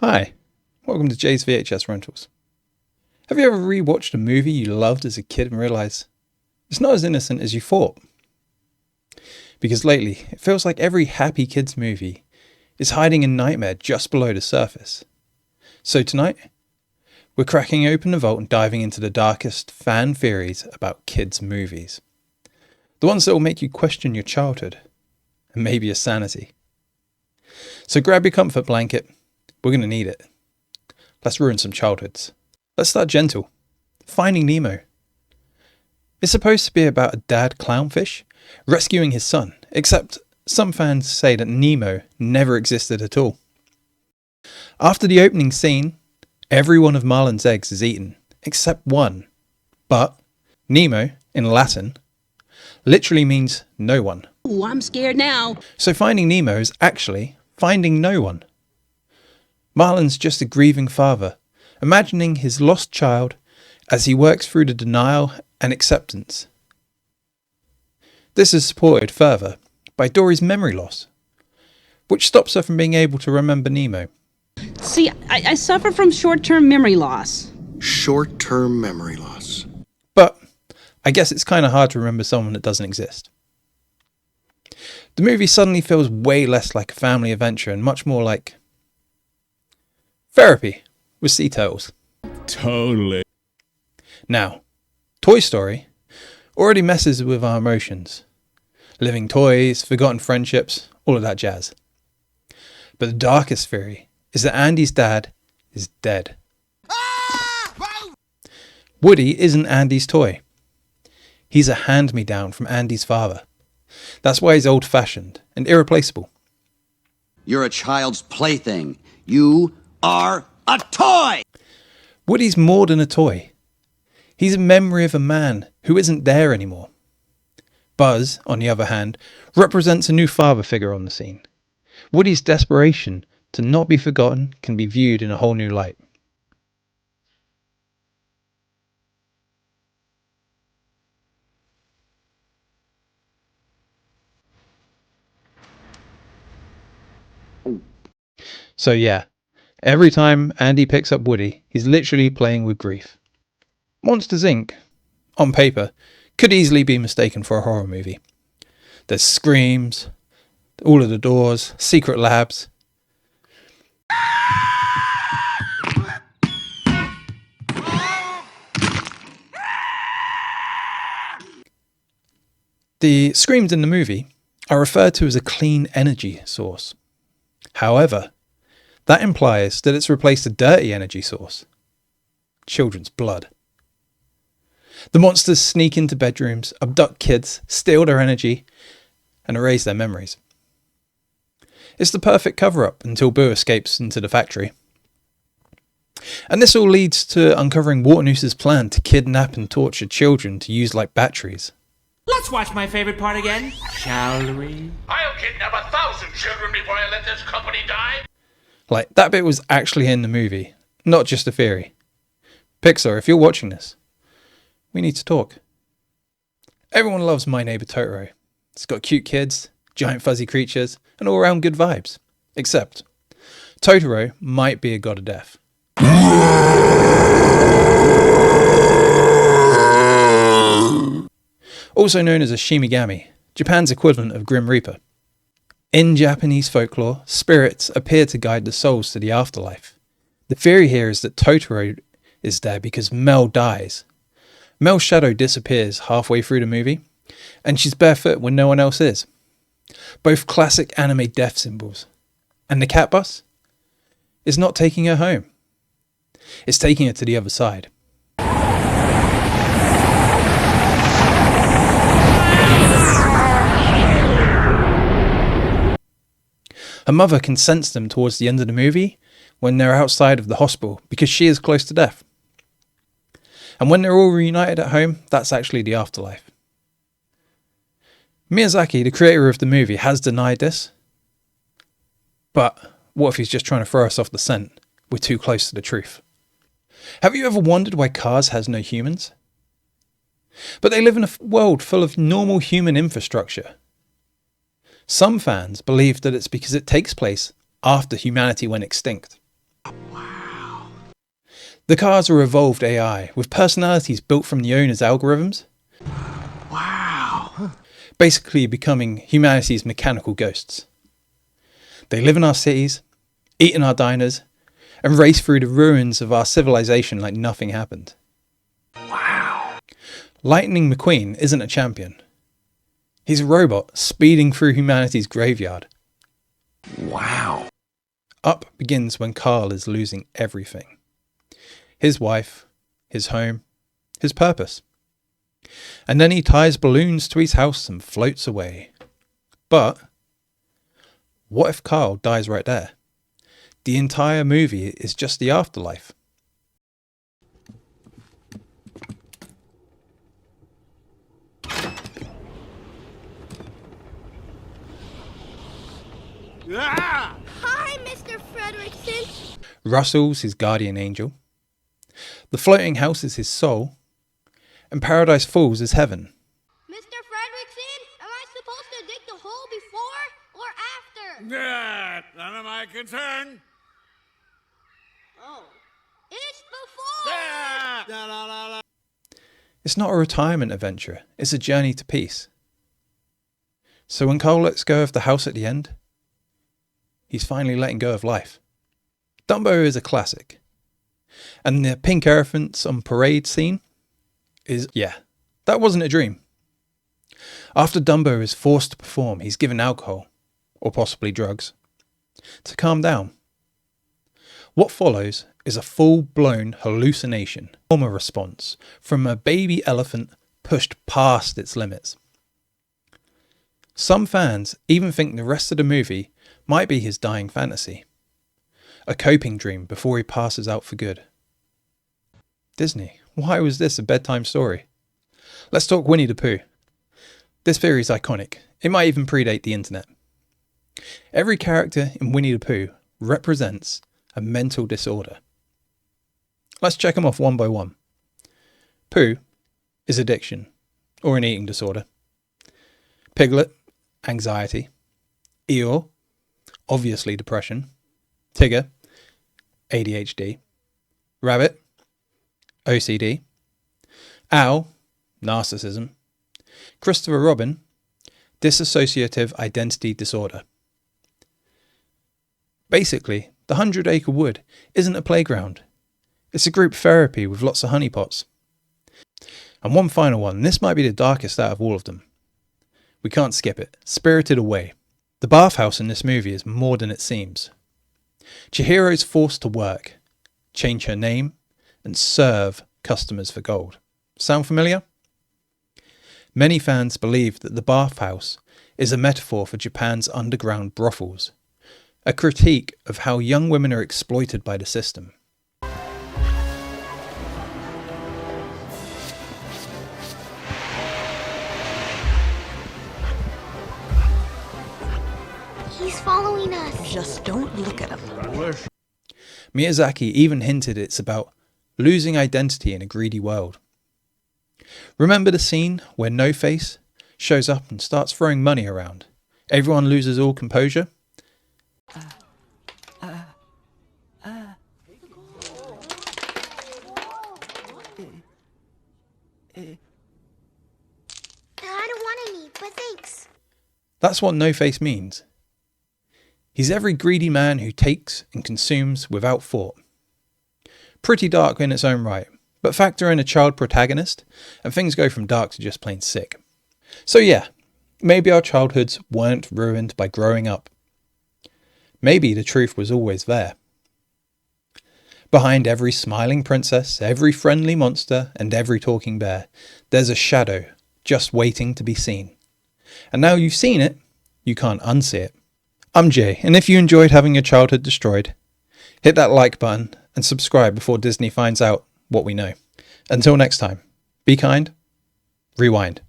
Hi, welcome to Jay's VHS Rentals. Have you ever rewatched a movie you loved as a kid and realised it's not as innocent as you thought? Because lately, it feels like every happy kids movie is hiding a nightmare just below the surface. So tonight, we're cracking open the vault and diving into the darkest fan theories about kids' movies. The ones that will make you question your childhood and maybe your sanity. So grab your comfort blanket. We're going to need it. Let's ruin some childhoods. Let's start gentle. Finding Nemo. It's supposed to be about a dad clownfish rescuing his son, except some fans say that Nemo never existed at all. After the opening scene, every one of Marlin's eggs is eaten, except one. But Nemo, in Latin, literally means no one. Ooh, I'm scared now. So Finding Nemo is actually finding no one. Marlin's just a grieving father, imagining his lost child as he works through the denial and acceptance. This is supported further by Dory's memory loss, which stops her from being able to remember Nemo. See, I suffer from short-term memory loss. Short-term memory loss. But I guess it's kind of hard to remember someone that doesn't exist. The movie suddenly feels way less like a family adventure and much more like therapy with sea turtles. Totally. Now, Toy Story already messes with our emotions. Living toys, forgotten friendships, all of that jazz. But the darkest theory is that Andy's dad is dead. Woody isn't Andy's toy. He's a hand-me-down from Andy's father. That's why he's old-fashioned and irreplaceable. You're a child's plaything. You are a toy! Woody's more than a toy. He's a memory of a man who isn't there anymore. Buzz, on the other hand, represents a new father figure on the scene. Woody's desperation to not be forgotten can be viewed in a whole new light. So yeah, every time Andy picks up Woody, he's literally playing with grief. Monsters Inc., on paper, could easily be mistaken for a horror movie. There's screams, all of the doors, secret labs. The screams in the movie are referred to as a clean energy source. However, that implies that it's replaced a dirty energy source. Children's blood. The monsters sneak into bedrooms, abduct kids, steal their energy, and erase their memories. It's the perfect cover-up until Boo escapes into the factory. And this all leads to uncovering Waternoose's plan to kidnap and torture children to use like batteries. Let's watch my favorite part again, shall we? I'll kidnap 1,000 children before I let this company die. Like, that bit was actually in the movie, not just a theory. Pixar, if you're watching this, we need to talk. Everyone loves My Neighbor Totoro. It's got cute kids, giant fuzzy creatures, and all around good vibes. Except, Totoro might be a god of death. Also known as a Shimigami, Japan's equivalent of Grim Reaper. In Japanese folklore, spirits appear to guide the souls to the afterlife. The theory here is that Totoro is there because Mel dies. Mel's shadow disappears halfway through the movie, and she's barefoot when no one else is. Both classic anime death symbols. And the cat bus is not taking her home. It's taking her to the other side. Her mother can sense them towards the end of the movie when they're outside of the hospital because she is close to death. And when they're all reunited at home, that's actually the afterlife. Miyazaki, the creator of the movie, has denied this. But what if he's just trying to throw us off the scent? We're too close to the truth. Have you ever wondered why Cars has no humans? But they live in a world full of normal human infrastructure. Some fans believe that it's because it takes place after humanity went extinct. The cars are evolved AI with personalities built from the owner's algorithms. Wow. Basically becoming humanity's mechanical ghosts. They live in our cities, eat in our diners, and race through the ruins of our civilization like nothing happened. Wow. Lightning McQueen isn't a champion. He's a robot speeding through humanity's graveyard. Wow. Up begins when Carl is losing everything. His wife, his home, his purpose. And then he ties balloons to his house and floats away. But what if Carl dies right there? The entire movie is just the afterlife. Hi, Mr. Fredrickson. Russell's his guardian angel. The floating house is his soul. And Paradise Falls is heaven. Mr. Fredrickson, am I supposed to dig the hole before or after? None of my concern. Oh, it's before. It's not a retirement adventure, it's a journey to peace. So when Cole lets go of the house at the end, he's finally letting go of life. Dumbo is a classic. And the pink elephants on parade scene is, yeah, that wasn't a dream. After Dumbo is forced to perform, he's given alcohol, or possibly drugs, to calm down. What follows is a full-blown hallucination, trauma response from a baby elephant pushed past its limits. Some fans even think the rest of the movie might be his dying fantasy, a coping dream before he passes out for good. Disney, why was this a bedtime story? Let's talk Winnie the Pooh. This theory is iconic. It might even predate the internet. Every character in Winnie the Pooh represents a mental disorder. Let's check them off one by one. Pooh is addiction, or an eating disorder. Piglet, anxiety. Eeyore, obviously depression. Tigger, ADHD. Rabbit, OCD. Owl, narcissism. Christopher Robin, dissociative identity disorder. Basically, the 100-Acre Wood isn't a playground. It's a group therapy with lots of honeypots. And one final one, this might be the darkest out of all of them. We can't skip it. Spirited Away. The bathhouse in this movie is more than it seems. Chihiro's forced to work, change her name, and serve customers for gold. Sound familiar? Many fans believe that the bathhouse is a metaphor for Japan's underground brothels, a critique of how young women are exploited by the system. He's following us. Just don't look at him. Miyazaki even hinted it's about losing identity in a greedy world. Remember the scene where No Face shows up and starts throwing money around? Everyone loses all composure? I don't want any, but thanks. That's what No Face means. He's every greedy man who takes and consumes without thought. Pretty dark in its own right, but factor in a child protagonist and things go from dark to just plain sick. So yeah, maybe our childhoods weren't ruined by growing up. Maybe the truth was always there. Behind every smiling princess, every friendly monster, and every talking bear, there's a shadow just waiting to be seen. And now you've seen it, you can't unsee it. I'm Jay, and if you enjoyed having your childhood destroyed, hit that like button and subscribe before Disney finds out what we know. Until next time, be kind, rewind.